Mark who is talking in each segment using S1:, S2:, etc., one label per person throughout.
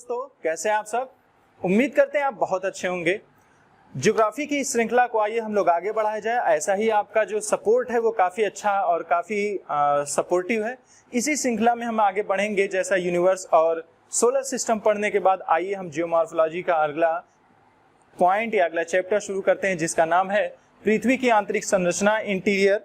S1: दोस्तों, कैसे हैं आप सब। उम्मीद करते हैं आप बहुत अच्छे होंगे। ज्योग्राफी की इस श्रृंखला को आइए हम लोग आगे बढ़ाया जाए। ऐसा ही आपका जो सपोर्ट है वो काफ़ी अच्छा और काफ़ी सपोर्टिव है। इसी श्रृंखला में हम आगे बढ़ेंगे। जैसा यूनिवर्स और सोलर सिस्टम पढ़ने के बाद आइए हम जियोमॉर्फोलॉजी का अगला पॉइंट या अगला चैप्टर शुरू करते हैं, जिसका नाम है पृथ्वी की आंतरिक संरचना, इंटीरियर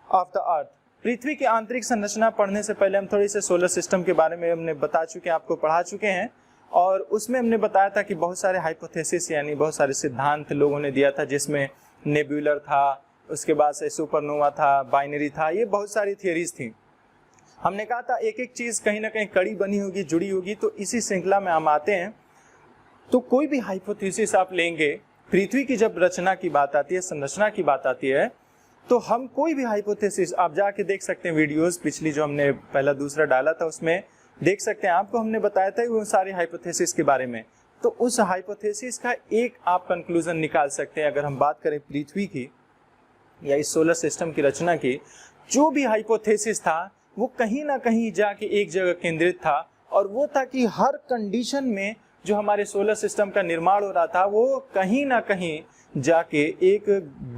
S1: ऑफ द अर्थ। पृथ्वी की आंतरिक संरचना पढ़ने से पहले हम थोड़ी से सोलर सिस्टम के बारे में हमने बता चुके हैं, आपको पढ़ा चुके हैं। और उसमें हमने बताया था कि बहुत सारे हाइपोथेसिस यानी बहुत सारे सिद्धांत लोगों ने दिया था, जिसमें नेब्यूलर था, उसके बाद से सुपरनोवा था, बाइनरी था, ये बहुत सारी थियरीज थी। हमने कहा था एक एक चीज़ कहीं ना कहीं कड़ी बनी होगी, जुड़ी होगी। तो इसी श्रृंखला में हम आते हैं। तो कोई भी हाइपोथेसिस आप लेंगे, पृथ्वी की जब रचना की बात आती है, संरचना की बात आती है, तो हम कोई भी हाइपोथेसिस आप जाके देख सकते हैं। वीडियोस पिछली जो हमने पहला दूसरा डाला था उसमें देख सकते हैं। आपको हमने बताया था वो सारे हाइपोथेसिस के बारे में। तो उस हाइपोथेसिस का एक आप कंक्लूजन निकाल सकते हैं। अगर हम बात करें पृथ्वी की या इस सोलर सिस्टम की रचना की, जो भी हाइपोथेसिस था वो कहीं ना कहीं जाके एक जगह केंद्रित था, और वो था कि हर कंडीशन में जो हमारे सोलर सिस्टम का निर्माण हो रहा था वो कहीं ना कहीं जाके एक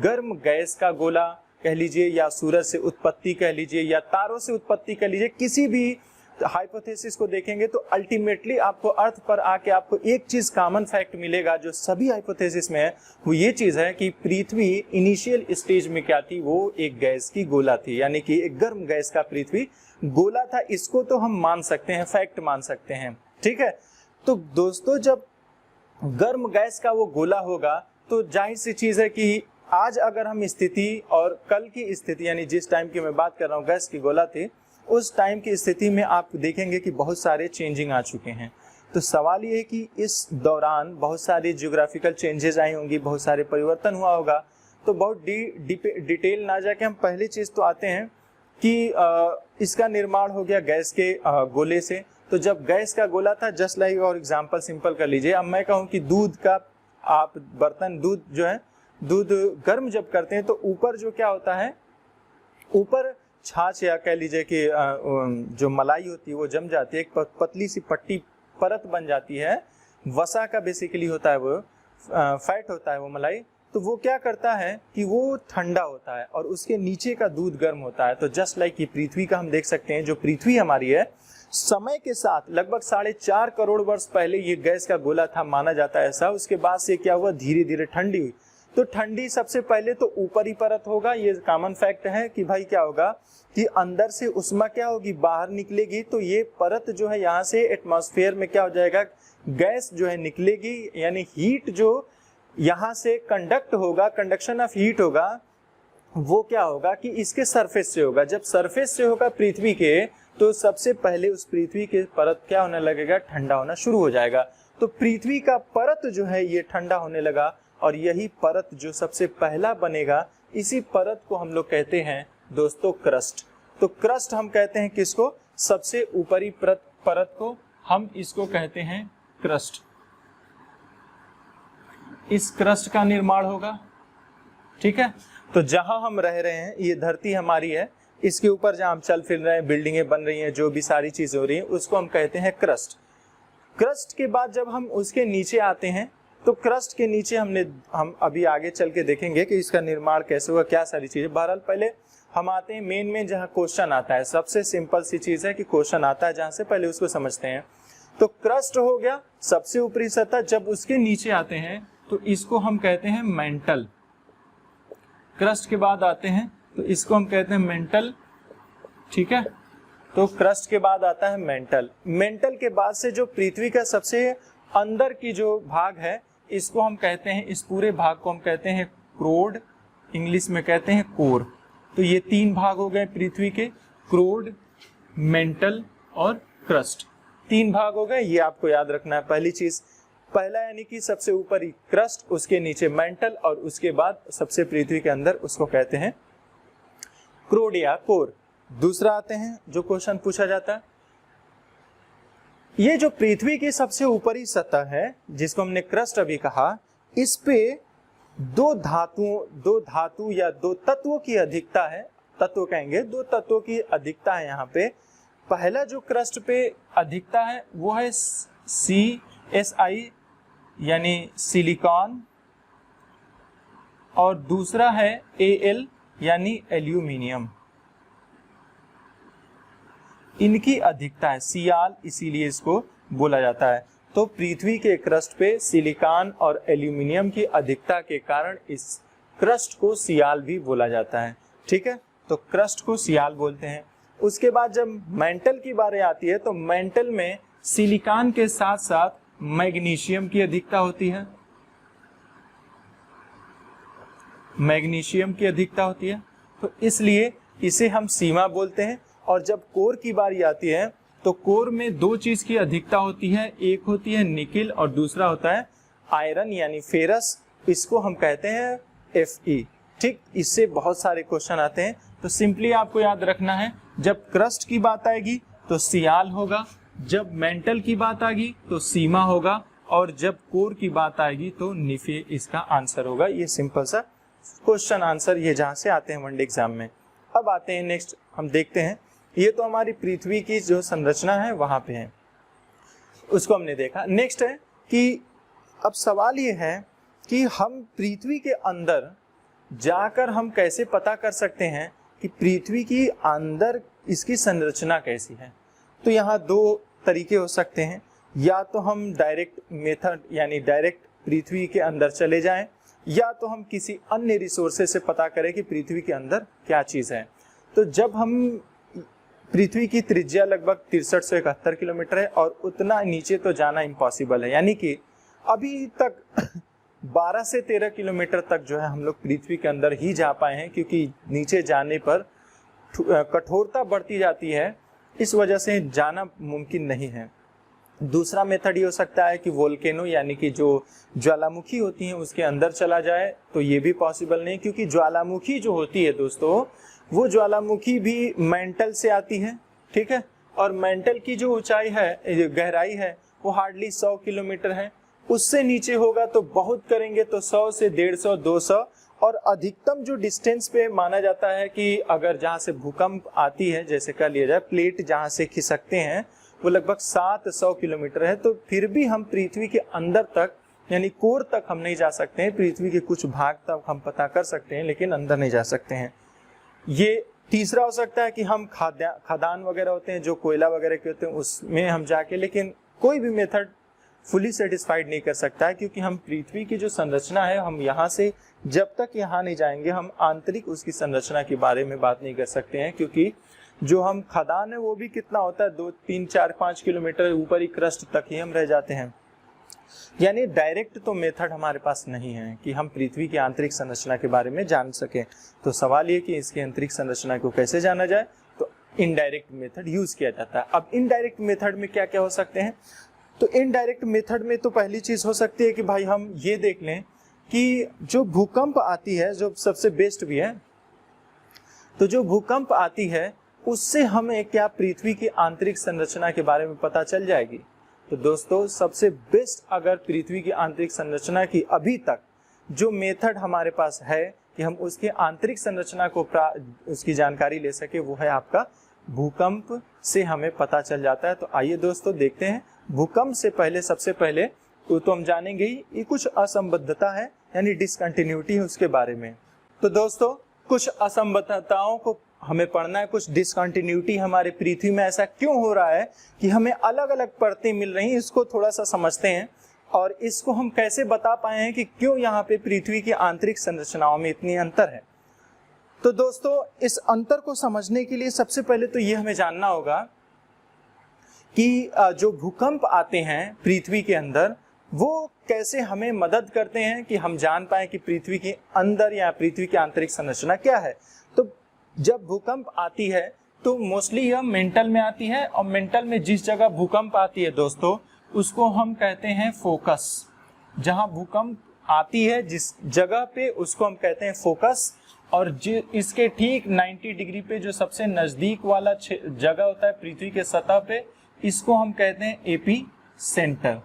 S1: गर्म गैस का गोला कह लीजिए, या सूरज से उत्पत्ति कह लीजिए, या तारों से उत्पत्ति कह लीजिए, किसी भी हाइपोथेसिस को देखेंगे तो अल्टीमेटली आपको अर्थ पर आके आपको एक चीज कॉमन फैक्ट मिलेगा जो सभी हाइपोथेसिस में है। वो ये चीज है कि पृथ्वी इनिशियल स्टेज में क्या थी, वो एक गैस की गोला थी, यानी कि एक गर्म गैस का पृथ्वी गोला था। इसको तो हम मान सकते हैं, फैक्ट मान सकते हैं, ठीक है। तो दोस्तों, जब गर्म गैस का वो गोला होगा तो जाहिर सी चीज है कि आज अगर हम स्थिति और कल की स्थिति, यानी जिस टाइम की मैं बात कर रहा हूँ गैस की गोला थी, उस टाइम की स्थिति में आप देखेंगे कि बहुत सारे चेंजिंग आ चुके हैं। तो सवाल ये है कि इस दौरान बहुत सारी जियोग्राफिकल चेंजेस आई होंगी, बहुत सारे परिवर्तन हुआ होगा। तो बहुत डिटेल ना जाके हम पहली चीज तो आते हैं कि इसका निर्माण हो गया गैस के गोले से। तो जब गैस का गोला था, जस्ट लाइक और एग्जाम्पल सिंपल कर लीजिए। अब मैं कहूँ कि दूध का आप बर्तन, दूध जो है, दूध गर्म जब करते हैं तो ऊपर जो क्या होता है, ऊपर छाछ या कह लीजिए कि जो मलाई होती है वो जम जाती है, एक पतली सी पट्टी परत बन जाती है। वसा का बेसिकली होता है वो, फैट होता है वो मलाई। तो वो क्या करता है कि वो ठंडा होता है और उसके नीचे का दूध गर्म होता है। तो जस्ट लाइक ये पृथ्वी का हम देख सकते हैं, जो पृथ्वी हमारी है, समय के साथ लगभग 4.5 करोड़ वर्ष पहले ये गैस का गोला था, माना जाता है ऐसा। उसके बाद से क्या हुआ, धीरे धीरे ठंडी हुई। तो ठंडी सबसे पहले तो ऊपरी परत होगा, ये कॉमन फैक्ट है कि भाई क्या होगा कि अंदर से उष्मा क्या होगी, बाहर निकलेगी। तो ये परत जो है यहाँ से एटमॉस्फेयर में क्या हो जाएगा, गैस जो है निकलेगी, यानी हीट जो यहाँ से कंडक्ट होगा, कंडक्शन ऑफ हीट होगा, वो क्या होगा कि इसके सरफेस से होगा। जब सरफेस से होगा पृथ्वी के, तो सबसे पहले उस पृथ्वी के परत क्या होने लगेगा, ठंडा होना शुरू हो जाएगा। तो पृथ्वी का परत जो है ये ठंडा होने लगा, और यही परत जो सबसे पहला बनेगा, इसी परत को हम लोग कहते हैं दोस्तों क्रस्ट। तो क्रस्ट हम कहते हैं किसको, सबसे ऊपरी परत को हम इसको कहते हैं क्रस्ट। इस क्रस्ट का निर्माण होगा, ठीक है। तो जहां हम रह रहे हैं, ये धरती हमारी है, इसके ऊपर जहां हम चल फिर रहे हैं, बिल्डिंगें बन रही हैं, जो भी सारी चीजें हो रही हैं, उसको हम कहते हैं क्रस्ट। क्रस्ट के बाद जब हम उसके नीचे आते हैं, तो क्रस्ट के नीचे हम अभी आगे चल के देखेंगे कि इसका निर्माण कैसे हुआ, क्या सारी चीजें। बहरहाल पहले हम आते हैं मेन में, जहाँ क्वेश्चन आता है। सबसे सिंपल सी चीज है कि क्वेश्चन आता है जहां से, पहले उसको समझते हैं। तो क्रस्ट हो गया सबसे ऊपरी सतह। जब उसके नीचे आते हैं तो इसको हम कहते हैं मेंटल। क्रस्ट के बाद आते हैं तो इसको हम कहते हैं मेंटल, ठीक है। तो क्रस्ट के बाद आता है मेंटल। मेंटल के बाद से जो पृथ्वी का सबसे अंदर की जो भाग है, इसको हम कहते हैं, इस पूरे भाग को हम कहते हैं क्रोड, इंग्लिश में कहते हैं कोर। तो ये 3 भाग हो गए पृथ्वी के, क्रोड, मेंटल और क्रस्ट। 3 भाग हो गए, ये आपको याद रखना है। पहली चीज, पहला यानी कि सबसे ऊपर क्रस्ट, उसके नीचे मेंटल, और उसके बाद सबसे पृथ्वी के अंदर उसको कहते हैं क्रोड या कोर। दूसरा आते हैं जो क्वेश्चन पूछा जाता है, ये जो पृथ्वी की सबसे ऊपरी सतह है, जिसको हमने क्रस्ट अभी कहा, इस पे दो धातु या दो तत्वों की अधिकता है। तत्व कहेंगे, 2 तत्वों की अधिकता है यहाँ पे। पहला जो क्रस्ट पे अधिकता है वो है CSI यानी सिलिकॉन, और दूसरा है Al यानी एल्यूमिनियम। इनकी अधिकता है सियाल, इसीलिए इसको बोला जाता है। तो पृथ्वी के क्रस्ट पे सिलिकॉन और एल्यूमिनियम की अधिकता के कारण इस क्रस्ट को सियाल भी बोला जाता है। ठीक है, तो क्रस्ट को सियाल बोलते हैं। उसके बाद जब मेंटल की बारी आती है तो मेंटल में सिलिकॉन के साथ साथ मैग्नीशियम की अधिकता होती है, मैग्नीशियम की अधिकता होती है, तो इसलिए इसे हम सीमा बोलते हैं। और जब कोर की बारी आती है तो कोर में दो चीज की अधिकता होती है, एक होती है निकिल और दूसरा होता है आयरन यानी फेरस, इसको हम कहते हैं Fe। ठीक, इससे बहुत सारे क्वेश्चन आते हैं, तो सिंपली आपको याद रखना है, जब क्रस्ट की बात आएगी तो सियाल होगा, जब मेंटल की बात आएगी तो सीमा होगा, और जब कोर की बात आएगी तो निफे इसका आंसर होगा। ये सिंपल सा क्वेश्चन आंसर ये जहां से आते हैं वनडे एग्जाम में। अब आते हैं नेक्स्ट, हम देखते हैं, ये तो हमारी पृथ्वी की जो संरचना है वहां पे है, उसको हमने देखा। नेक्स्ट है कि अब सवाल ये है कि हम पृथ्वी के अंदर जाकर हम कैसे पता कर सकते हैं कि पृथ्वी की अंदर इसकी संरचना कैसी है। तो यहाँ दो तरीके हो सकते हैं, या तो हम डायरेक्ट मेथड यानी डायरेक्ट पृथ्वी के अंदर चले जाएं, या तो हम किसी अन्य रिसोर्सेज से पता करें कि पृथ्वी के अंदर क्या चीज़ है। तो जब हम पृथ्वी की त्रिज्या लगभग 63 से 71 किलोमीटर है और उतना नीचे तो जाना इम्पॉसिबल है, यानी कि अभी तक 12 से 13 किलोमीटर तक जो है हम लोग पृथ्वी के अंदर ही जा पाए हैं, क्योंकि नीचे जाने पर कठोरता बढ़ती जाती है, इस वजह से जाना मुमकिन नहीं है। दूसरा मेथड ये हो सकता है कि वोल्केनो यानी कि जो ज्वालामुखी होती हैं उसके अंदर चला जाए, तो ये भी पॉसिबल नहीं, क्योंकि ज्वालामुखी जो होती है दोस्तों, वो ज्वालामुखी भी मेंटल से आती है। ठीक है, और मेंटल की जो ऊंचाई है, गहराई है, वो हार्डली 100 किलोमीटर है। उससे नीचे होगा तो बहुत करेंगे तो 100 से 150, 200, और अधिकतम जो डिस्टेंस पे माना जाता है कि अगर जहाँ से भूकंप आती है, जैसे कह लिया जाए प्लेट जहाँ से खिसकते हैं, वो लगभग 700 किलोमीटर है। तो फिर भी हम पृथ्वी के अंदर तक यानी कोर तक हम नहीं जा सकते हैं, पृथ्वी के कुछ भाग तक हम पता कर सकते हैं, लेकिन अंदर नहीं जा सकते हैं। ये तीसरा हो सकता है कि हम खदान वगैरह होते हैं जो कोयला वगैरह के होते हैं, उसमें हम जाके, लेकिन कोई भी मेथड फुली सेटिस्फाइड नहीं कर सकता है, क्योंकि हम पृथ्वी की जो संरचना है, हम यहाँ से जब तक यहाँ नहीं जाएंगे हम आंतरिक उसकी संरचना के बारे में बात नहीं कर सकते हैं, क्योंकि जो हम खदान है वो भी कितना होता है, 2, 3, 4, 5 किलोमीटर ऊपर ही क्रस्ट तक ही हम रह जाते हैं। यानी डायरेक्ट तो मेथड हमारे पास नहीं है कि हम पृथ्वी की आंतरिक संरचना के बारे में जान सकें। तो सवाल ये कि इसकी आंतरिक संरचना को कैसे जाना जाए, तो इनडायरेक्ट मेथड यूज किया जाता है। अब इनडायरेक्ट मेथड में क्या क्या हो सकते हैं, तो इनडायरेक्ट मेथड में तो पहली चीज हो सकती है कि भाई हम ये देख लें कि जो भूकंप आती है, जो सबसे बेस्ट भी है, तो जो भूकंप आती है उससे हमें क्या पृथ्वी की आंतरिक संरचना के बारे में पता चल जाएगी। तो दोस्तों सबसे बेस्ट अगर पृथ्वी की आंतरिक संरचना की अभी तक जो मेथड हमारे पास है कि हम उसकी आंतरिक संरचना को उसकी जानकारी ले सके, वो है आपका भूकंप से हमें पता चल जाता है। तो आइए दोस्तों देखते हैं, भूकंप से पहले सबसे पहले तो हम जानेंगे ही ये कुछ असंबद्धता है यानी डिसकंटिन्यूटी है उसके बारे में। तो दोस्तों कुछ असंबद्धताओं को हमें पढ़ना है, कुछ डिसकंटिन्यूटी हमारे पृथ्वी में ऐसा क्यों हो रहा है कि हमें अलग अलग परतें मिल रही हैं, इसको थोड़ा सा समझते हैं और इसको हम कैसे बता पाए हैं कि क्यों यहाँ पे पृथ्वी की आंतरिक संरचनाओं में इतनी अंतर है। तो दोस्तों इस अंतर को समझने के लिए सबसे पहले तो ये हमें जानना होगा कि जो भूकंप आते हैं पृथ्वी के अंदर वो कैसे हमें मदद करते हैं कि हम जान पाए कि पृथ्वी के अंदर या पृथ्वी की आंतरिक संरचना क्या है। तो जब भूकंप आती है तो मोस्टली यह मेंटल में आती है, और मेंटल में जिस जगह भूकंप आती है दोस्तों उसको हम कहते हैं फोकस। जहां भूकंप आती है जिस जगह पे उसको हम कहते हैं फोकस, और इसके ठीक 90 डिग्री पे जो सबसे नजदीक वाला जगह होता है पृथ्वी के सतह पे, इसको हम कहते हैं एपी सेंटर।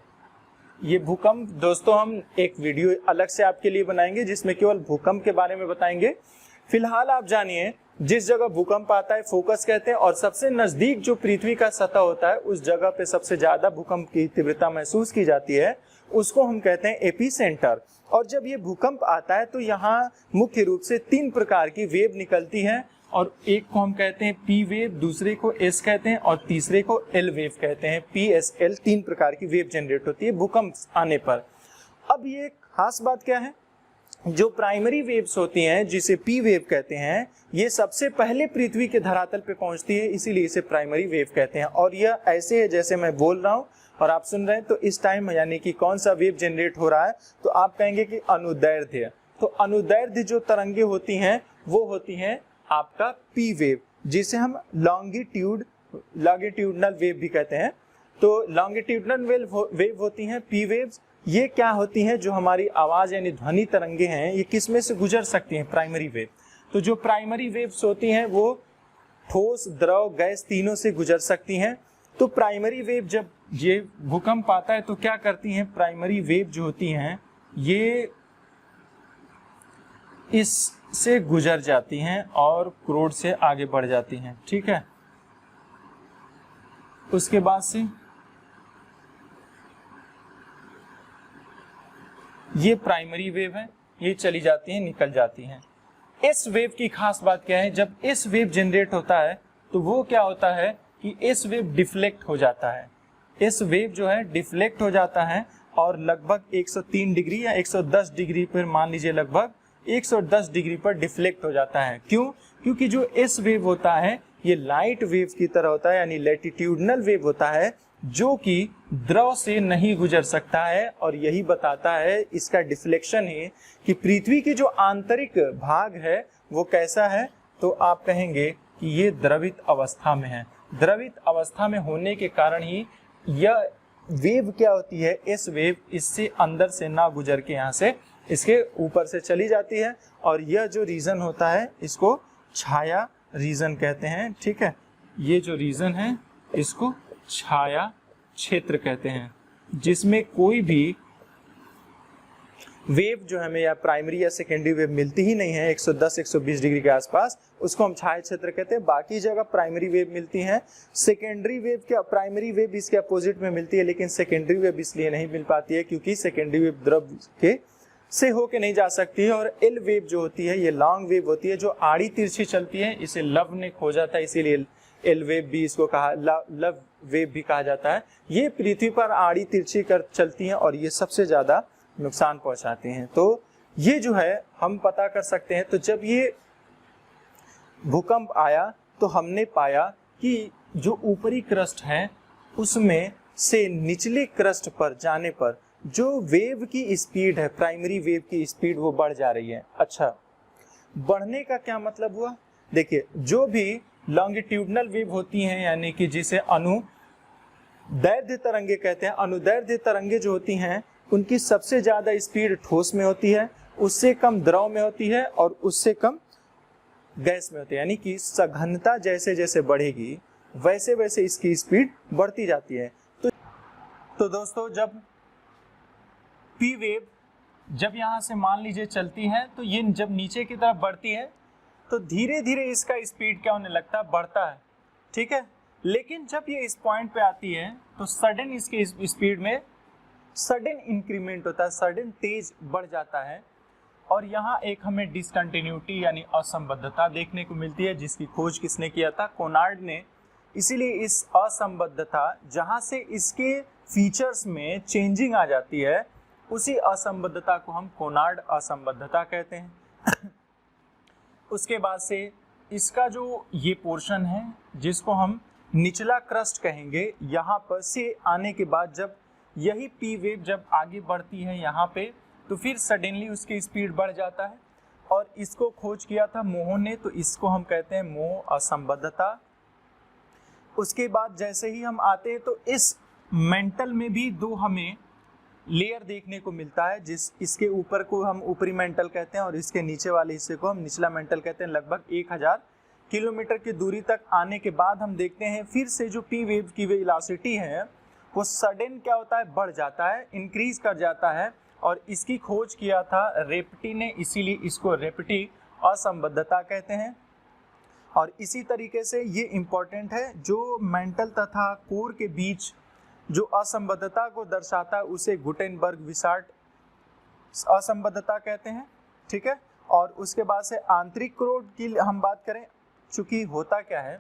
S1: ये भूकंप दोस्तों हम एक वीडियो अलग से आपके लिए बनाएंगे जिसमें केवल भूकंप के बारे में बताएंगे। फिलहाल आप जानिए जिस जगह भूकंप आता है फोकस कहते हैं, और सबसे नजदीक जो पृथ्वी का सतह होता है उस जगह पे सबसे ज्यादा भूकंप की तीव्रता महसूस की जाती है, उसको हम कहते हैं एपिसेंटर। और जब ये भूकंप आता है तो यहाँ मुख्य रूप से 3 प्रकार की वेव निकलती है, और एक को हम कहते हैं पी वेव, दूसरे को एस कहते हैं और तीसरे को एल वेव कहते हैं। पी एस एल 3 प्रकार की वेव जनरेट होती है भूकंप आने पर। अब ये खास बात क्या है, जो प्राइमरी वेव्स होती हैं जिसे पी वेव कहते हैं, ये सबसे पहले पृथ्वी के धरातल पे पहुंचती है, इसीलिए इसे प्राइमरी वेव कहते हैं। और यह ऐसे है जैसे मैं बोल रहा हूँ और आप सुन रहे हैं, तो इस टाइम यानी कि कौन सा वेव जनरेट हो रहा है, तो आप कहेंगे कि अनुदैर्ध्य। तो अनुदैर्ध्य जो तरंगे होती हैं वो होती हैं आपका पी वेव, जिसे हम लॉन्गिट्यूडनल वेव भी कहते हैं। तो लॉन्गिट्यूडनल वेव होती हैं पी वेव्स। ये क्या होती हैं, जो हमारी आवाज यानी ध्वनि तरंगे हैं, ये किस में से गुजर सकती हैं, प्राइमरी वेव। तो जो प्राइमरी वेव्स होती हैं वो ठोस, द्रव, गैस तीनों से गुजर सकती हैं। तो प्राइमरी वेव जब ये भूकंप आता है तो क्या करती हैं, प्राइमरी वेव जो होती हैं ये इससे गुजर जाती हैं और क्रोड से आगे बढ़ जाती हैं, ठीक है। उसके बाद से ये प्राइमरी वेव है, ये चली जाती है, निकल जाती हैं। इस वेव की खास बात क्या है, जब इस वेव जनरेट होता है तो वो क्या होता है कि इस वेव डिफ्लेक्ट हो जाता है। इस वेव जो है डिफ्लेक्ट हो जाता है और लगभग 103 डिग्री या 110 डिग्री पर, मान लीजिए लगभग 110 डिग्री पर डिफ्लेक्ट हो जाता है। क्यों? क्योंकि जो इस वेव होता है ये लाइट वेव की तरह होता है, यानी लैटिट्यूडनल वेव होता है, जो कि द्रव से नहीं गुजर सकता है। और यही बताता है इसका डिफ्लेक्शन है कि पृथ्वी की जो आंतरिक भाग है वो कैसा है, तो आप कहेंगे कि ये द्रवित अवस्था में है। द्रवित अवस्था में होने के कारण ही यह वेव क्या होती है, इस वेव इससे अंदर से ना गुजर के यहाँ से इसके ऊपर से चली जाती है। और यह जो रीजन होता है इसको छाया रीजन कहते हैं, ठीक है। ये जो रीजन है इसको छाया क्षेत्र कहते हैं, जिसमें कोई भी वेव जो हमें या प्राइमरी या सेकेंडरी वेव मिलती ही नहीं है 110-120 डिग्री के आसपास, उसको हम छाया क्षेत्र कहते हैं। बाकी जगह प्राइमरी वेव मिलती हैं। सेकेंडरी वेव क्या, प्राइमरी वेव इसके अपोजिट में मिलती है, लेकिन सेकेंडरी वेव इसलिए नहीं मिल पाती है क्योंकि सेकेंडरी वेव द्रव के से होके नहीं जा सकती है। और एल वेव जो होती है ये लॉन्ग वेव होती है, जो आड़ी तिरछी चलती है, इसे लव ने खोजा था, इसीलिए एल वेव भी इसको कहा, लव वेव भी कहा जाता है। ये पृथ्वी पर आड़ी तिरछी कर चलती हैं और ये सबसे ज्यादा नुकसान पहुंचाती हैं। तो ये जो है हम पता कर सकते हैं। तो जब ये भूकंप आया तो हमने पाया कि जो ऊपरी क्रस्ट है उसमें से निचले क्रस्ट पर जाने पर जो वेव की स्पीड है, प्राइमरी वेव की स्पीड, वो बढ़ जा रही है। अच्छा, बढ़ने का क्या मतलब हुआ, देखिए जो भी लॉन्गिट्यूडनल वेव होती हैं, यानी कि जिसे अनुदैर्ध्य तरंगे कहते हैं, अनुदैर्ध्य तरंगे जो होती हैं उनकी सबसे ज्यादा स्पीड ठोस में होती है, उससे कम द्रव में होती है और उससे कम गैस में होती है। यानी कि सघनता जैसे जैसे बढ़ेगी वैसे वैसे इसकी स्पीड बढ़ती जाती है। तो दोस्तों जब पी वेव जब यहाँ से मान लीजिए चलती है तो ये जब नीचे की तरफ बढ़ती है तो धीरे धीरे इसका स्पीड क्या होने लगता है, बढ़ता है, ठीक है। लेकिन जब ये इस पॉइंट पे आती है तो सडन इसके स्पीड में सडन इंक्रीमेंट होता है, सडन तेज बढ़ जाता है। और यहाँ एक हमें डिसकंटिन्यूटी यानी असंबद्धता देखने को मिलती है, जिसकी खोज किसने किया था, कोनार्ड ने। इसीलिए इस असंबद्धता, जहाँ से इसके फीचर्स में चेंजिंग आ जाती है, उसी असंबद्धता को हम कोनार्ड असंबद्धता कहते हैं। उसके बाद से इसका जो ये पोर्शन है जिसको हम निचला क्रस्ट कहेंगे, यहाँ पर से आने के बाद जब यही पी वेव जब आगे बढ़ती है यहाँ पे, तो फिर सडनली उसकी स्पीड बढ़ जाता है। और इसको खोज किया था मोह ने, तो इसको हम कहते हैं मोह असंबद्धता। उसके बाद जैसे ही हम आते हैं तो इस मेंटल में भी दो हमें लेयर देखने को मिलता है, जिस इसके ऊपर को हम ऊपरी मेंटल कहते हैं और इसके नीचे वाले हिस्से को हम निचला मेंटल कहते हैं। लगभग 1000 किलोमीटर की दूरी तक आने के बाद हम देखते हैं फिर से जो पी वेव की वेलोसिटी है वो सडन क्या होता है, बढ़ जाता है, इंक्रीज कर जाता है। और इसकी खोज किया था रेपटी ने, इसीलिए इसको रेपटी असंबद्धता कहते हैं। और इसी तरीके से ये इम्पॉर्टेंट है, जो मेंटल तथा कोर के बीच जो असंबद्धता को दर्शाता है उसे गुटेनबर्ग-विसार्ट असंबद्धता कहते हैं। ठीक है, और उसके बाद से आंतरिक कोर की हम बात करें, चूंकि होता क्या है,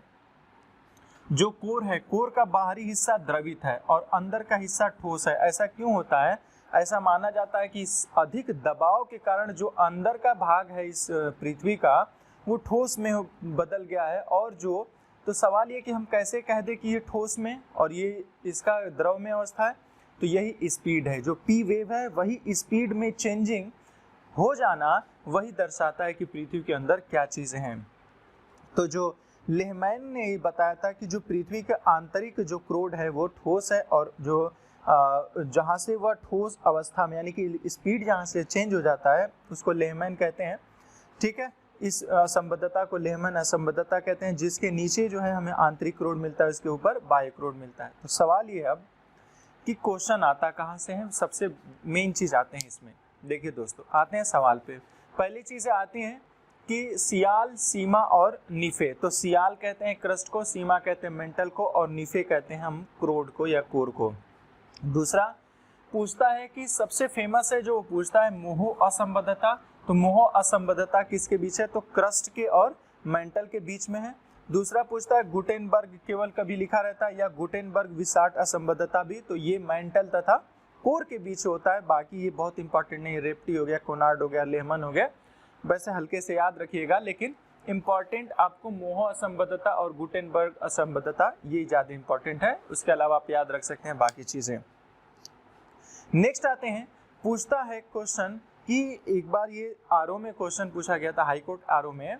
S1: जो कोर है, कोर का बाहरी हिस्सा द्रवित है और अंदर का हिस्सा ठोस है। ऐसा क्यों होता है? ऐसा माना जाता है कि इस अधिक दबाव के कारण जो अंदर का भाग है इस पृथ्वी का, वो ठोस में बदल गया है। और जो तो सवाल ये कि हम कैसे कह दें कि ये ठोस में और ये इसका द्रव में अवस्था है, तो यही स्पीड है। जो पी वेव है वही स्पीड में चेंजिंग हो जाना वही दर्शाता है कि पृथ्वी के अंदर क्या चीज़ें हैं। तो जो लेहमैन ने ये बताया था कि जो पृथ्वी का आंतरिक जो क्रोड है वो ठोस है, और जो जहाँ से वह ठोस अवस्था में, यानी कि स्पीड जहाँ से चेंज हो जाता है, उसको लेहमैन कहते हैं। ठीक है, इस असंबद्धता को लेहमैन असंबद्धता कहते हैं, जिसके नीचे जो है हमें आंतरिक क्रोड मिलता है, उसके ऊपर बाह्य क्रोड मिलता है। तो सवाल ये है अब कि क्वेश्चन आता कहाँ से है, सबसे मेन चीज़ आते हैं इसमें। देखिए दोस्तों, आते हैं सवाल पे। पहली चीज़ें आती हैं कि सियाल, सीमा और निफे। तो सियाल कहते हैं क्रस्ट को, सीमा कहते हैं मेंटल को, और निफे कहते हैं हम क्रोड को या कोर को। दूसरा पूछता है कि सबसे फेमस है जो पूछता है मोह असंबद्धता। तो मोह असंबद्धता किसके बीच है? तो क्रस्ट के और मेंटल के बीच में है। दूसरा पूछता है गुटेनबर्ग केवल कभी लिखा रहता है या गुटेनबर्ग-विसार्ट असंबद्धता भी, तो ये मेंटल तथा कोर के बीच होता है। बाकी ये बहुत इंपॉर्टेंट नहीं, रेप्टी हो गया, कोनार्ड हो गया, लेहमैन हो गया, वैसे हल्के से याद रखिएगा, लेकिन इंपॉर्टेंट आपको मोह असंबद्धता और गुटेनबर्ग असंबद्धता ये ज़्यादा इंपॉर्टेंट है। उसके अलावा आप याद रख सकते हैं बाकी चीज़ें। नेक्स्ट आते हैं, पूछता है क्वेश्चन कि एक बार ये आरओ में क्वेश्चन पूछा गया था, हाईकोर्ट आरओ में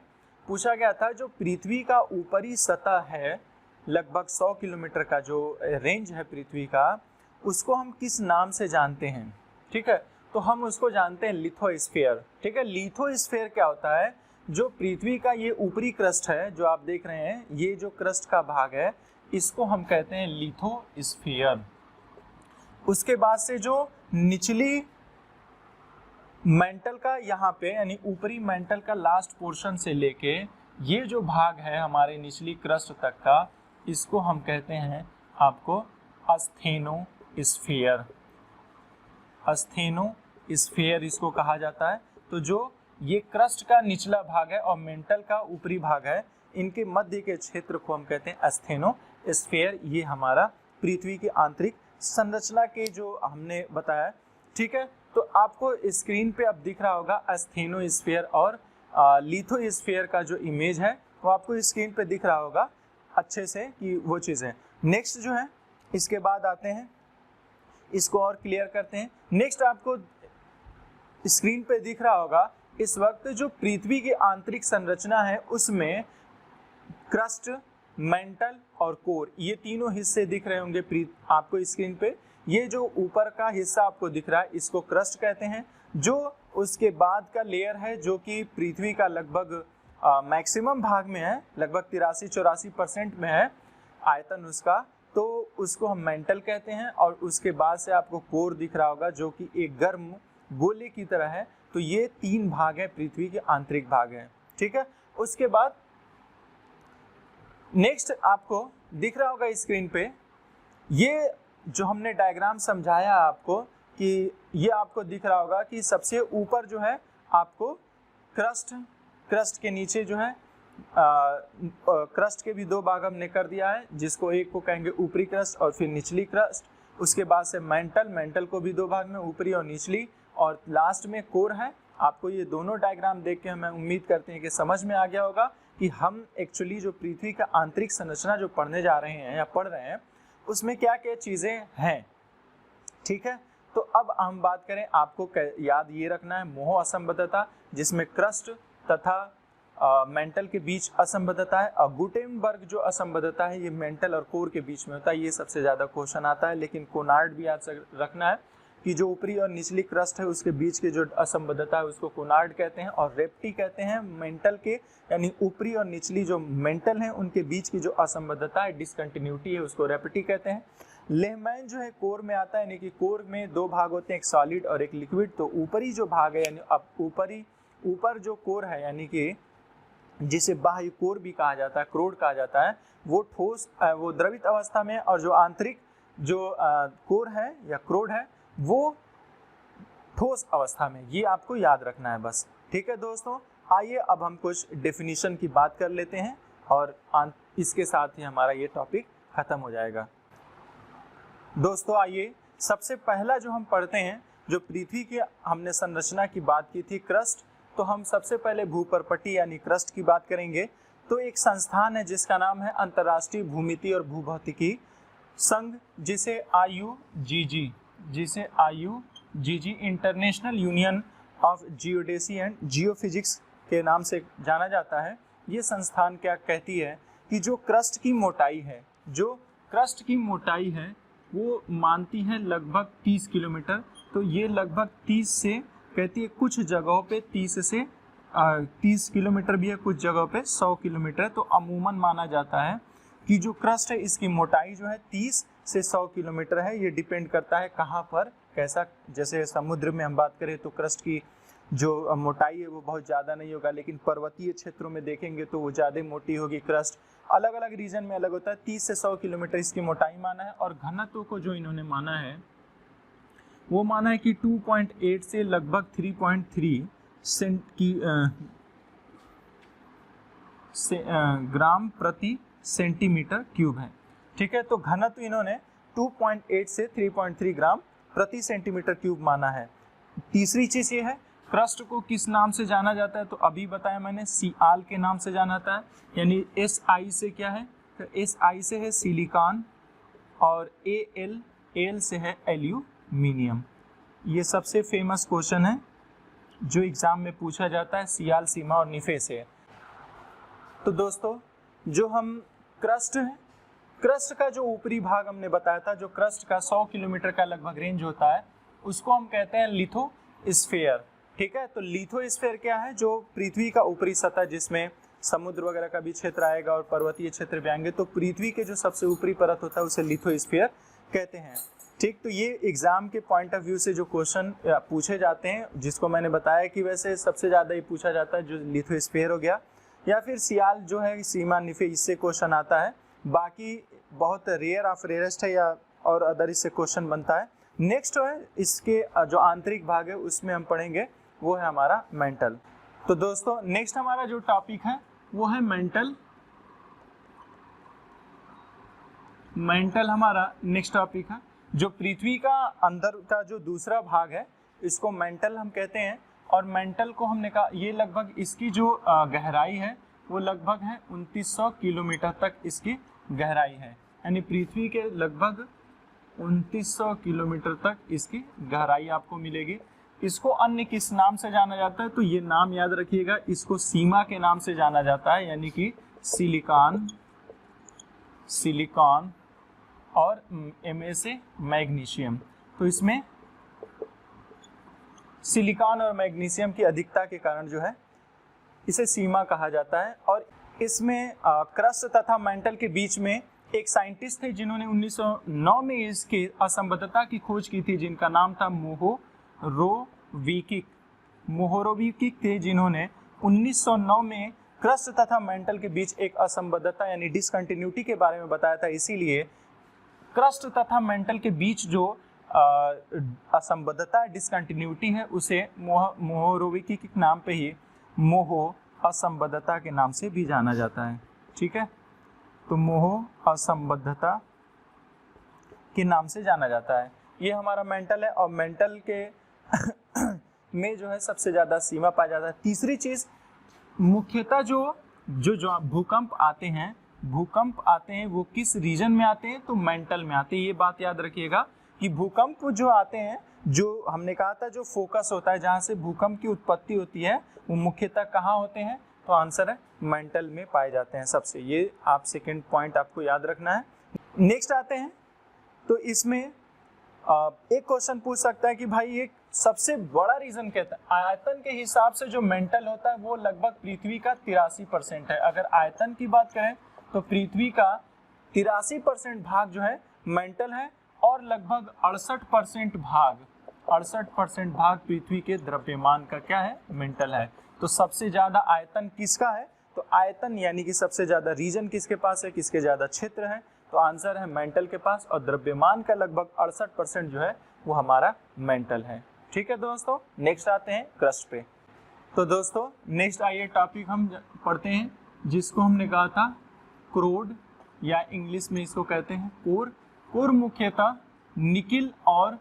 S1: पूछा गया था, जो पृथ्वी का ऊपरी सतह है लगभग 100 किलोमीटर का जो रेंज है पृथ्वी का, उसको हम किस नाम से जानते हैं? ठीक है, तो हम उसको जानते हैं लिथोस्फीयर। ठीक है, लिथोस्फीयर क्या होता है? जो पृथ्वी का ये ऊपरी क्रस्ट है जो आप देख रहे हैं, ये जो क्रस्ट का भाग है, इसको हम कहते हैं लिथोस्फीयर। उसके बाद से जो निचली मेंटल का यहाँ पे, यानी ऊपरी मेंटल का लास्ट पोर्शन से लेके ये जो भाग है हमारे निचली क्रस्ट तक का, इसको हम कहते हैं आपको अस्थेनोस्फीयर। अस्थेनोस्फीयर इसको कहा जाता है। तो जो ये क्रस्ट का निचला भाग है और मेंटल का ऊपरी भाग है, इनके मध्य के क्षेत्र को हम कहते हैं अस्थेनोस्फीयर। ये हमारा पृथ्वी की आंतरिक संरचना के जो हमने बताया। ठीक है, तो आपको स्क्रीन पे अब दिख रहा होगा अस्थेनोस्फीयर और लिथोस्फीयर का जो इमेज है वो आपको स्क्रीन पे दिख रहा होगा अच्छे से कि वो चीज़ें। नेक्स्ट जो है, इसके बाद आते हैं, इसको और क्लियर करते हैं। नेक्स्ट आपको स्क्रीन पे दिख रहा होगा इस वक्त जो पृथ्वी की आंतरिक संरचना है उसमें क्रस्ट, मेंटल और कोर, ये तीनों हिस्से दिख रहे होंगे आपको स्क्रीन पे। ये जो ऊपर का हिस्सा आपको दिख रहा है इसको क्रस्ट कहते हैं। जो उसके बाद का लेयर है जो कि पृथ्वी का लगभग मैक्सिमम भाग में है, लगभग 83-84% में है आयतन उसका, तो उसको हम मेंटल कहते हैं। और उसके बाद से आपको कोर दिख रहा होगा जो कि एक गर्म गोले की तरह है। तो ये 3 भाग है, पृथ्वी के आंतरिक भाग हैं। ठीक है, उसके बाद नेक्स्ट आपको दिख रहा होगा स्क्रीन पे, ये जो हमने डायग्राम समझाया आपको, कि ये आपको दिख रहा होगा कि सबसे ऊपर जो है आपको क्रस्ट के नीचे जो है क्रस्ट के भी 2 भाग हमने कर दिया है, जिसको एक को कहेंगे ऊपरी क्रस्ट और फिर निचली क्रस्ट। उसके बाद से मेंटल को भी 2 भाग में, ऊपरी और निचली, और लास्ट में कोर है। आपको ये दोनों डायग्राम देख के हमें उम्मीद करते हैं कि समझ में आ गया होगा कि हम एक्चुअली जो पृथ्वी का आंतरिक संरचना जो पढ़ने जा रहे हैं या पढ़ रहे हैं उसमें क्या क्या चीज़ें हैं। ठीक है, तो अब हम बात करें, आपको याद ये रखना है मोह असंबद्धता, जिसमें क्रस्ट तथा मेंटल के बीच असंबद्धता है। और गुटेनबर्ग जो असंबद्धता है ये मेंटल और कोर के बीच में होता है, ये सबसे ज़्यादा क्वेश्चन आता है। लेकिन कोनार्ड भी याद रखना है कि जो ऊपरी और निचली क्रस्ट है उसके बीच के जो असंबद्धता है उसको कोनार्ड कहते हैं। और रेप्टी कहते हैं मेंटल के, यानी ऊपरी और निचली जो मेंटल हैं उनके बीच की जो असंबद्धता है, डिसकंटिन्यूटी है, उसको रेप्टी कहते हैं। लेहमैन जो है कोर में आता है, यानी कि कोर में 2 भाग होते हैं, एक सॉलिड और एक लिक्विड। तो ऊपरी जो भाग है, यानी अब ऊपर जो कोर है यानी कि जिसे बाह्य कोर भी कहा जाता है, क्रोड कहा जाता है, वो ठोस वो द्रवित अवस्था में, और जो आंतरिक जो कोर है या क्रोड है वो ठोस अवस्था में। ये आपको याद रखना है बस। ठीक है दोस्तों, आइए अब हम कुछ डेफिनेशन की बात कर लेते हैं और इसके साथ ही हमारा ये टॉपिक खत्म हो जाएगा। दोस्तों आइए सबसे पहला जो हम पढ़ते हैं, जो पृथ्वी की हमने संरचना की बात की थी, क्रस्ट, तो हम सबसे पहले भूपर्पटी यानी क्रस्ट की बात करेंगे। तो एक संस्थान है जिसका नाम है अंतर्राष्ट्रीय भूमिति और भूभौतिकी संघ, जिसे IUGG international union of geodesy and geophysics के नाम से जाना जाता है। ये संस्थान क्या कहती है कि जो क्रस्ट की मोटाई है वो मानती है लगभग 30 किलोमीटर। तो ये लगभग 30 से कहती है, कुछ जगहों पे 30 किलोमीटर भी है, कुछ जगहों पे 100 किलोमीटर। तो अमूमन माना जाता है कि जो क्रस्ट है इसकी मोटाई जो है 30 से 100 किलोमीटर है। ये डिपेंड करता है कहाँ पर कैसा, जैसे समुद्र में हम बात करें तो क्रस्ट की जो मोटाई है वो बहुत ज़्यादा नहीं होगा, लेकिन पर्वतीय क्षेत्रों में देखेंगे तो वो ज़्यादा मोटी होगी क्रस्ट। अलग अलग रीजन में अलग होता है। 30 से 100 किलोमीटर इसकी मोटाई माना है। और घनत्व को जो इन्होंने माना है वो माना है कि 2.8 से लगभग 3.3 ग्राम प्रति सेंटीमीटर क्यूब है। ठीक है, तो घनत्व इन्होंने 2.8 से 3.3 ग्राम प्रति सेंटीमीटर क्यूब माना है। तीसरी चीज ये है, क्रस्ट को किस नाम से जाना जाता है, तो अभी बताया मैंने, सियाल के नाम से जाना जाता है। यानी SI से क्या है, तो SI से है सिलिकॉन और AL से है एल्यूमिनियम। ये सबसे फेमस क्वेश्चन है जो एग्जाम में पूछा जाता है, सियाल, सीमा और निफे से। तो दोस्तों जो हम क्रस्ट है, क्रस्ट का जो ऊपरी भाग हमने बताया था, जो क्रस्ट का 100 किलोमीटर का लगभग रेंज होता है, उसको हम कहते हैं लिथोस्फीयर। ठीक है, तो लिथोस्फीयर क्या है, जो पृथ्वी का ऊपरी सतह जिसमें समुद्र वगैरह का भी क्षेत्र आएगा और पर्वतीय क्षेत्र भी आएंगे, तो पृथ्वी के जो सबसे ऊपरी परत होता है उसे लिथोस्फीयर कहते हैं। ठीक, तो ये एग्जाम के पॉइंट ऑफ व्यू से जो क्वेश्चन पूछे जाते हैं, जिसको मैंने बताया कि वैसे सबसे ज़्यादा ये पूछा जाता है, जो लिथोस्फीयर हो गया या फिर सियाल जो है, सीमा, निफे, इससे क्वेश्चन आता है। बाकी बहुत रेयर ऑफ रेयरेस्ट है या और अदर इससे क्वेश्चन बनता है। नेक्स्ट है इसके जो आंतरिक भाग है उसमें हम पढ़ेंगे, वो है हमारा मेंटल। तो दोस्तों नेक्स्ट हमारा जो टॉपिक है वो है मेंटल हमारा नेक्स्ट टॉपिक है। जो पृथ्वी का अंदर का जो दूसरा भाग है इसको मेंटल हम कहते हैं। और मेंटल को हमने कहा ये लगभग इसकी जो गहराई है वो लगभग है 2900 किलोमीटर तक इसकी गहराई है। यानी पृथ्वी के लगभग 2900 किलोमीटर तक इसकी गहराई आपको मिलेगी। इसको अन्य किस नाम से जाना जाता है, तो ये नाम याद रखिएगा, इसको सीमा के नाम से जाना जाता है, यानी कि सिलिकॉन और Ma से मैग्नीशियम। तो इसमें सिलिकॉन और मैग्नीशियम की अधिकता के कारण जो है इसे सीमा कहा जाता है। और इसमें क्रस्ट तथा मेंटल के बीच में एक साइंटिस्ट थे जिन्होंने 1909 में इसकी असंबद्धता की खोज की थी, जिनका नाम था मोहोरोविकिक थे, जिन्होंने 1909 में क्रस्ट तथा मेंटल के बीच एक असंबद्धता यानी डिसकंटिन्यूटी के बारे में बताया था। इसीलिए क्रस्ट तथा मेंटल के बीच जो असंबद्धता डिसकंटिन्यूटी है उसे मोहोरोविकिक के नाम पे ही मोहो असंबद्धता के नाम से भी जाना जाता है। ठीक है, तो मोह असंबद्धता के नाम से जाना जाता है। ये हमारा मेंटल है। और मेंटल के में जो है सबसे ज्यादा सीमा पाया जाता है। तीसरी चीज, मुख्यतः जो भूकंप आते हैं वो किस रीजन में आते हैं, तो मेंटल में आते हैं। ये बात याद रखिएगा कि भूकंप जो आते हैं, जो हमने कहा था जो फोकस होता है जहाँ से भूकंप की उत्पत्ति होती है, वो मुख्यतः कहाँ होते हैं, तो आंसर है मेंटल में पाए जाते हैं सबसे। ये आप सेकंड पॉइंट आपको याद रखना है। नेक्स्ट आते हैं, तो इसमें एक क्वेश्चन पूछ सकता है कि भाई ये सबसे बड़ा रीजन कहता है, आयतन के हिसाब से जो मेंटल होता है वो लगभग पृथ्वी का 83% है। अगर आयतन की बात करें तो पृथ्वी का 83% भाग जो है मेंटल है और लगभग 68% भाग पृथ्वी के द्रव्यमान का क्या है, मेंटल है। तो सबसे ज्यादा आयतन किसका है, तो आयतन यानी कि सबसे ज्यादा रीजन किसके पास है, किसके ज्यादा क्षेत्र है, तो आंसर है मेंटल के पास। और द्रव्यमान का लगभग 68% जो है वो हमारा मेंटल है। ठीक है दोस्तों, नेक्स्ट आते हैं क्रस्ट पे। तो दोस्तों नेक्स्ट आइए टॉपिक हम पढ़ते हैं जिसको हमने कहा था क्रोड, या इंग्लिश में इसको कहते हैं कोर। कोर मुख्यतः निकिल और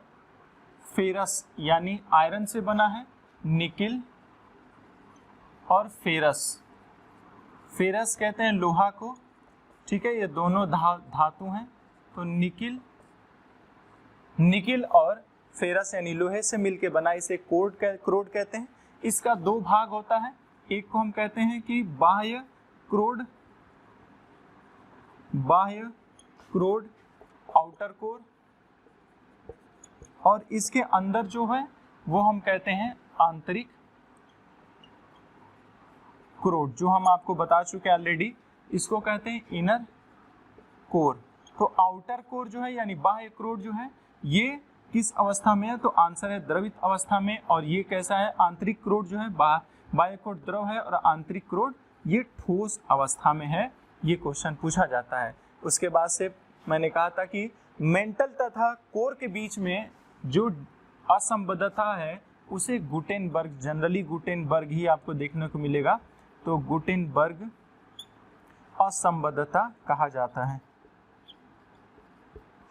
S1: फेरस यानी आयरन से बना है, निकिल और फेरस। फेरस कहते हैं लोहा को, ठीक है, ये दोनों धातु हैं। तो निकिल और फेरस यानी लोहे से मिलके बना, इसे क्रोड कहते हैं। इसका दो भाग होता है, एक को हम कहते हैं कि बाह्य क्रोड आउटर कोर, और इसके अंदर जो है वो हम कहते हैं आंतरिक क्रोड, जो हम आपको बता चुके ऑलरेडी, इसको कहते हैं इनर कोर। तो आउटर कोर जो है यानी बाह्य क्रोड जो है ये किस अवस्था में है, तो आंसर है द्रवित अवस्था में। और ये कैसा है, आंतरिक क्रोड जो है, बाह्य क्रोड द्रव है और आंतरिक क्रोड ये ठोस अवस्था में है। ये क्वेश्चन पूछा जाता है। उसके बाद से मैंने कहा था कि मेंटल तथा कोर के बीच में जो असंबद्धता है उसे गुटेनबर्ग, जनरली गुटेनबर्ग ही आपको देखने को मिलेगा, तो गुटेनबर्ग असंबद्धता कहा जाता है।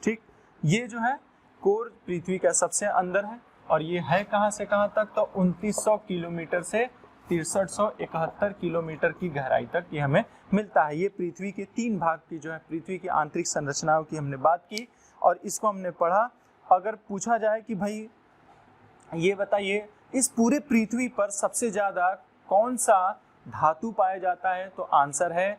S1: ठीक, ये जो है कोर पृथ्वी का सबसे अंदर है और ये है कहां से कहां तक, तो 2900 किलोमीटर से 6371 किलोमीटर की गहराई तक ये हमें मिलता है। ये पृथ्वी के 3 भाग की जो है पृथ्वी की आंतरिक संरचनाओं की हमने बात की और इसको हमने पढ़ा। अगर पूछा जाए कि भाई ये बताइए इस पूरे पृथ्वी पर सबसे ज्यादा कौन सा धातु पाया जाता है, तो आंसर है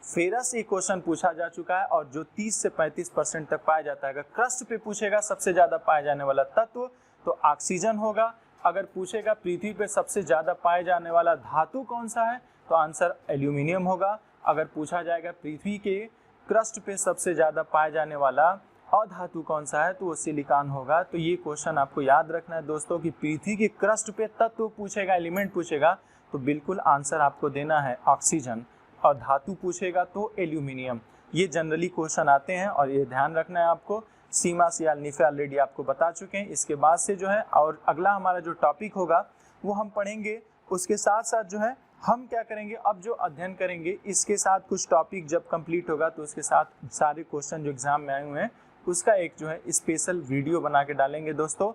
S1: फेरस। ये क्वेश्चन पूछा जा चुका है और जो 30 से 35% तक पाया जाता है। अगर क्रस्ट पे पूछेगा सबसे ज्यादा पाया जाने वाला तत्व तो ऑक्सीजन होगा। अगर पूछेगा पृथ्वी पे सबसे ज्यादा पाए जाने वाला धातु कौन सा है, तो आंसर एल्यूमिनियम होगा। अगर पूछा जाएगा पृथ्वी के क्रस्ट पे सबसे ज्यादा पाया जाने वाला अधातु कौन सा है, तो वो सिलिकॉन होगा। तो ये क्वेश्चन आपको याद रखना है दोस्तों कि पृथ्वी के क्रस्ट पे तत्व पूछेगा, एलिमेंट पूछेगा तो बिल्कुल आंसर आपको देना है ऑक्सीजन, और धातु पूछेगा तो एल्यूमिनियम। ये जनरली क्वेश्चन आते हैं और ये ध्यान रखना है आपको। सीमा सियाल निफे ऑलरेडी आपको बता चुके हैं। इसके बाद से जो है और अगला हमारा जो टॉपिक होगा वो हम पढ़ेंगे। उसके साथ साथ जो है हम क्या करेंगे, अब जो अध्ययन करेंगे इसके साथ कुछ टॉपिक जब कंप्लीट होगा तो उसके साथ सारे क्वेश्चन जो एग्जाम में आए हुए हैं उसका एक जो है स्पेशल वीडियो बना के डालेंगे दोस्तों।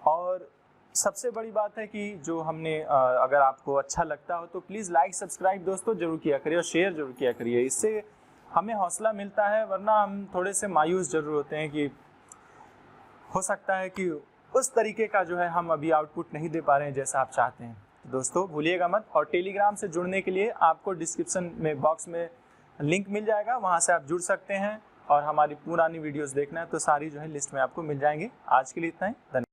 S1: और सबसे बड़ी बात है कि जो हमने अगर आपको अच्छा लगता हो तो प्लीज़ लाइक सब्सक्राइब दोस्तों जरूर किया करिए और शेयर जरूर किया करिए। इससे हमें हौसला मिलता है, वरना हम थोड़े से मायूस जरूर होते हैं कि हो सकता है कि उस तरीके का जो है हम अभी आउटपुट नहीं दे पा रहे हैं जैसा आप चाहते हैं। तो दोस्तों भूलिएगा मत। और टेलीग्राम से जुड़ने के लिए आपको डिस्क्रिप्शन में बॉक्स में लिंक मिल जाएगा, वहाँ से आप जुड़ सकते हैं। और हमारी पुरानी वीडियोस देखना है तो सारी जो है लिस्ट में आपको मिल जाएंगी। आज के लिए इतना ही, धन्यवाद।